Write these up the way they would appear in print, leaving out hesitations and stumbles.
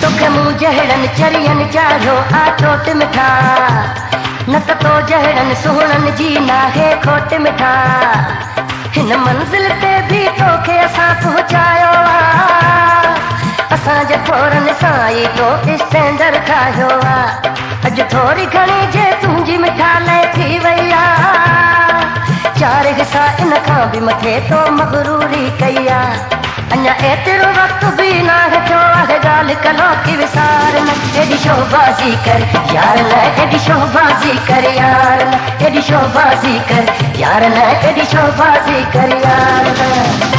तोखे मूं जहिड़नि चरियनि चाढ़ियो आ चोट मिठा न त तो जहिड़नि सुहिणनि जी नाहे खोट मिठा हिन मंज़िल ते भी तोखे असां पहुचायो आ असांजे थोरनि सां ई तो स्टैंडर ठाहियो आ अॼु थोरी घणी जे तुंहिंजी मिठाई थी वई आ चार हिसा इन खां बि मथे तो मगरूरी कई आ अञा एतिरो वक़्तु बि नाहे थियो आहे ॻाल्हि कलो की विसार न एॾी शोबाज़ी कर यार न एॾी शोबाज़ी कर यार न एॾी शोबाज़ी कर यार न एॾी शोबाज़ी कर यार न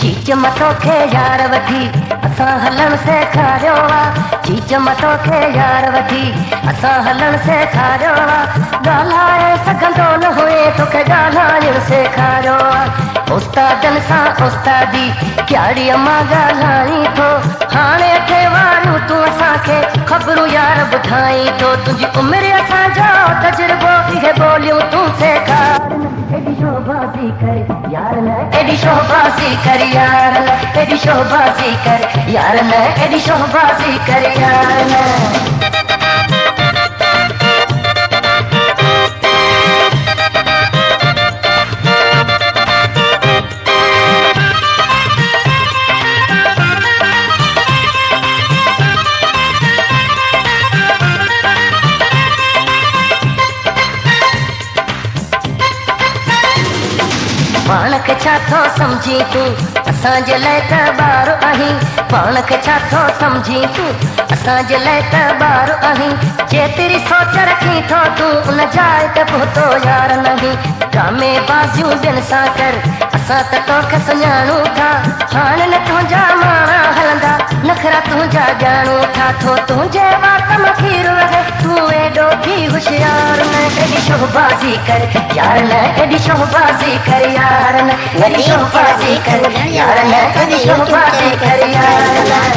चीच तोखे यार वठी असां हलण सेखारियो आ चीच तोखे यार वठी असां हलण सेखारियो आ ॻाल्हाए सघंदो न हुए तोखे ॻाल्हाइण सेखारियो आ उस्तादनि सां उस्तादी कहिड़ी मां ॻाल्हाई थो हाणे अठे वारियूं तूं असांखे ख़बरूं यार ॿुधाई थो तुंहिंजी उमिरि असांजो तजुर्बो इहे ॿोलियूं तूं सेखार एॾी शोबाज़ी कर यार न एॾी शोबाज़ी कर यार न एॾी शोबाज़ी कर यार न एॾी शोबाज़ी कर यार न पाण खे छा थो सम्झी तूं असांजे लाइ त ॿार आहीं पाण खे छा थो सम्झी तूं असांजे लाइ त ॿार आहीं जेतिरी सोच रखी थो तूं उन जाइ ते पहुतो यार नहीं कामे बाज़ियूं ॿियनि सां कर असां त तोखे सुञाणूं था हाणे न तुंहिंजा माणा हलंदा नखरा तुंहिंजा ॼाणूं था थो तुंहिंजे वात मां खीर वहे तूं एॾो बि होशियार न एॾी शोबाज़ी कर यार न एॾी शोबाज़ी कर यार न एॾी शोबाज़ी कर यार न एॾी शोबाज़ी कर यार न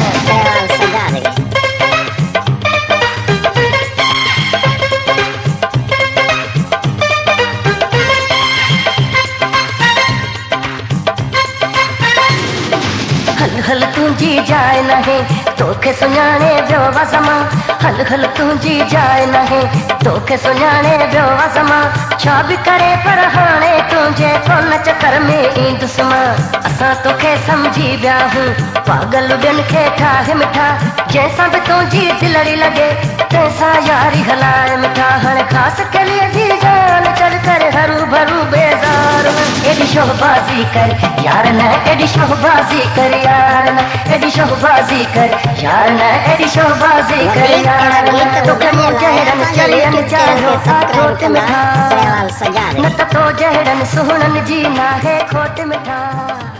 हल हल तुंहिंजी जाइ नाहे तोखे सुञाणे वियो वज़मा हल हल तुंहिंजी जाइ नाहे तोखे सुञाणे वियो वज़मा छा बि करे पर हाणे तुंहिंजे कोन चकर में ईंदुसि मां असां तोखे सम्झी विया हूं पागल ॿियनि खे ठाहे मिठा जंहिंसां बि तुंहिंजी दिलड़ी लॻे तंहिंसां यारी हलाए मिठा हाणे ख़ासि कलीअ जी जान चढ़ कर हरू भरू बेज़ार एॾी शोबाज़ी कर यार न एॾी शोबाज़ी कर यार न एॾी शोबाज़ी कर यार न एॾी शोबाज़ी कर यार न तोखे मूं जहिड़नि चरियनि चाढ़ियो आ चोट मिठा न त तो जहिड़नि सुहिणनि जी नाहे खोट मिठा।